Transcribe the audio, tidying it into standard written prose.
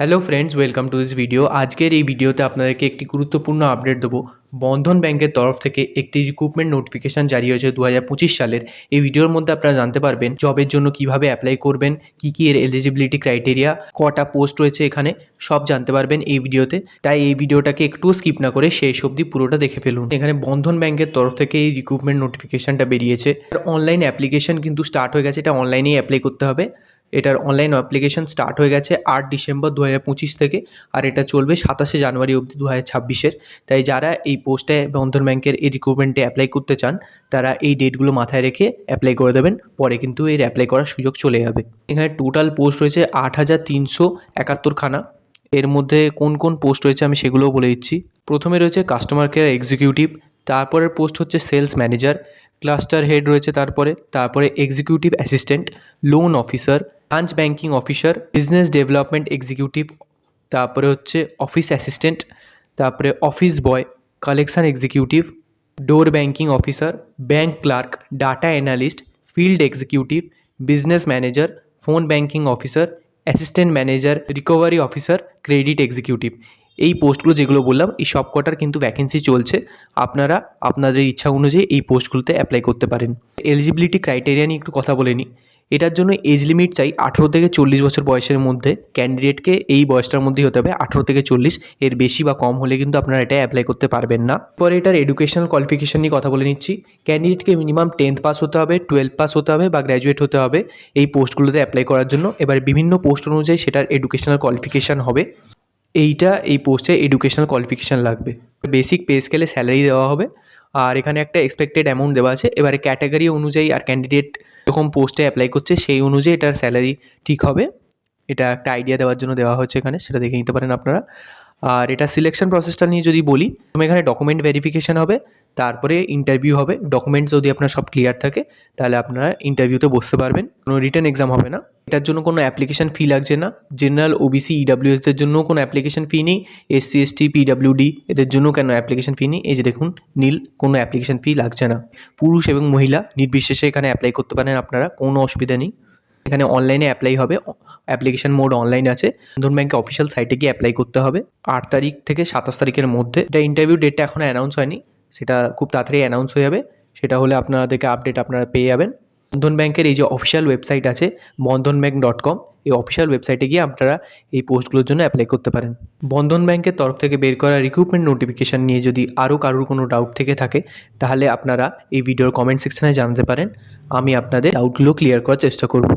Hello friends, welcome to this video. আজকের এই ভিডিওতে আপনাদেরকে একটি গুরুত্বপূর্ণ আপডেট দেবো। বন্ধন ব্যাংকের তরফ থেকে একটি রিক্রুটমেন্ট নোটিফিকেশান জারি হয়েছে 2025 সালের। এই ভিডিওর মধ্যে আপনারা জানতে পারবেন জবের জন্য কিভাবে অ্যাপ্লাই করবেন, কী এর এলিজিবিলিটি ক্রাইটেরিয়া, কটা পোস্ট রয়েছে এখানে, সব জানতে পারবেন এই ভিডিওতে। তাই এই ভিডিওটাকে একটুও স্কিপ না করে শেষ অবধি পুরোটা দেখে ফেলুন। এখানে বন্ধন ব্যাংকের তরফ থেকে এই রিক্রুটমেন্ট নোটিফিকেশানটা বেরিয়েছে। অনলাইন অ্যাপ্লিকেশান কিন্তু স্টার্ট হয়ে গেছে, এটা অনলাইনেই অ্যাপ্লাই করতে হবে। এটার অনলাইন অ্যাপ্লিকেশন স্টার্ট হয়ে গেছে 8 ডিসেম্বর 2025 থেকে, আর এটা চলবে 27শে জানুয়ারি অবধি 2026-এর। তাই যারা এই পোস্টে বন্ধন ব্যাংকের এই রিক্রুটমেন্টে অ্যাপ্লাই করতে চান তারা এই ডেটগুলো মাথায় রেখে অ্যাপ্লাই করে দেবেন, পরে কিন্তু এর অ্যাপ্লাই করার সুযোগ চলে যাবে। এখানে টোটাল পোস্ট রয়েছে 8371 খানা। এর মধ্যে কোন কোন পোস্ট রয়েছে আমি সেগুলোও বলে দিচ্ছি। প্রথমে রয়েছে কাস্টমার কেয়ার এক্সিকিউটিভ, তারপরের পোস্ট হচ্ছে সেলস ম্যানেজার, ক্লাস্টার হেড রয়েছে, তারপরে executive assistant, loan officer, branch banking officer, business development executive, তারপরে হচ্ছে অফিস অ্যাসিস্ট্যান্ট, তারপরে office boy, collection executive, door banking officer, bank clerk, data analyst, field executive, business manager, phone banking officer, assistant manager, recovery officer, credit executive. এই পোস্টগুলো যেগুলো বললাম এই সব কটার কিন্তু ভ্যাকেন্সি চলছে। আপনারা আপনাদের ইচ্ছা অনুযায়ী এই পোস্টগুলোতে অ্যাপ্লাই করতে পারেন। এলিজিবিলিটি ক্রাইটেরিয়া নিয়ে একটু কথা বলে নিই। এটার জন্য এজ লিমিট চাই 18 থেকে 40 বছর বয়সের মধ্যে। ক্যান্ডিডেটকে এই বয়সটার মধ্যেই হতে হবে, 18 থেকে 40। এর বেশি বা কম হলে কিন্তু আপনারা এটা অ্যাপ্লাই করতে পারবেন না। পরে এটার এডুকেশনাল কোয়ালিফিকেশন নিয়ে কথা বলে নিচ্ছি। ক্যান্ডিডেটকে মিনিমাম 10th পাস হতে হবে, 12 পাস হতে হবে বা গ্র্যাজুয়েট হতে হবে এই পোস্টগুলোতে অ্যাপ্লাই করার জন্য। এবার বিভিন্ন পোস্ট অনুযায়ী সেটার এডুকেশনাল কোয়ালিফিকেশান হবে। এই পোস্টে এডুকেশনাল কোয়ালিফিকেশান লাগবে। বেসিক পে স্কেলে স্যালারি দেওয়া হবে, আর এখানে একটা এক্সপেক্টেড অ্যামাউন্ট দেওয়া আছে। এবারে ক্যাটাগরি অনুযায়ী আর ক্যান্ডিডেট যখন পোস্টে অ্যাপ্লাই করছে সেই অনুযায়ী এটার স্যালারি ঠিক হবে। এটা একটা আইডিয়া দেওয়ার জন্য দেওয়া হচ্ছে এখানে, সেটা দেখে নিতে পারেন আপনারা। আর এটা সিলেকশন প্রসেসটা নিয়ে যদি বলি, এখানে ডকুমেন্ট ভেরিফিকেশান হবে, তারপরে ইন্টারভিউ হবে। ডকুমেন্টস যদি আপনার সব ক্লিয়ার থাকে তাহলে আপনারা ইন্টারভিউতে বসতে পারবেন। কোনো রিটেন এক্সাম হবে না। এটার জন্য কোনো অ্যাপ্লিকেশান ফি লাগছে না। জেনারেল, ওবিসি, ইডাব্লিউএসদের জন্য কোনো অ্যাপ্লিকেশান ফি নেই। এসসি, এসটি, পিডাব্লিউডি এদের জন্য কেন অ্যাপ্লিকেশান ফি নেই, এই যে দেখুন নীল, কোনো অ্যাপ্লিকেশান ফি লাগছে না। পুরুষ এবং মহিলা নির্বিশেষে এখানে অ্যাপ্লাই করতে পারেন আপনারা, কোনো অসুবিধা নেই। এখানে অনলাইনে অ্যাপ্লাই হবে, অ্যাপ্লিকেশন মোড অনলাইন আছে। বন্ধন ব্যাংকের অফিসিয়াল সাইটে গিয়ে অ্যাপ্লাই করতে হবে 8 তারিখ থেকে 27 তারিখের মধ্যে। এটা ইন্টারভিউ ডেটটা এখনও অ্যানাউন্স হয়নি, সেটা খুব তাড়াতাড়ি অ্যানাউন্স হয়ে যাবে। সেটা হলে আপনাদেরকে আপডেট আপনারা পেয়ে যাবেন। বন্ধন ব্যাংকের এই যে অফিসিয়াল ওয়েবসাইট আছে bandhanbank.com, এই অফিসিয়াল ওয়েবসাইটে গিয়ে আপনারা এই পোস্টগুলোর জন্য অ্যাপ্লাই করতে পারেন। বন্ধন ব্যাংকের তরফ থেকে বের করা রিক্রুটমেন্ট নোটিফিকেশান নিয়ে যদি আরও কারোর কোনো ডাউট থেকে থাকে তাহলে আপনারা এই ভিডিওর কমেন্ট সেকশানে জানাতে পারেন। আমি আপনাদের ডাউটগুলো ক্লিয়ার করার চেষ্টা করব।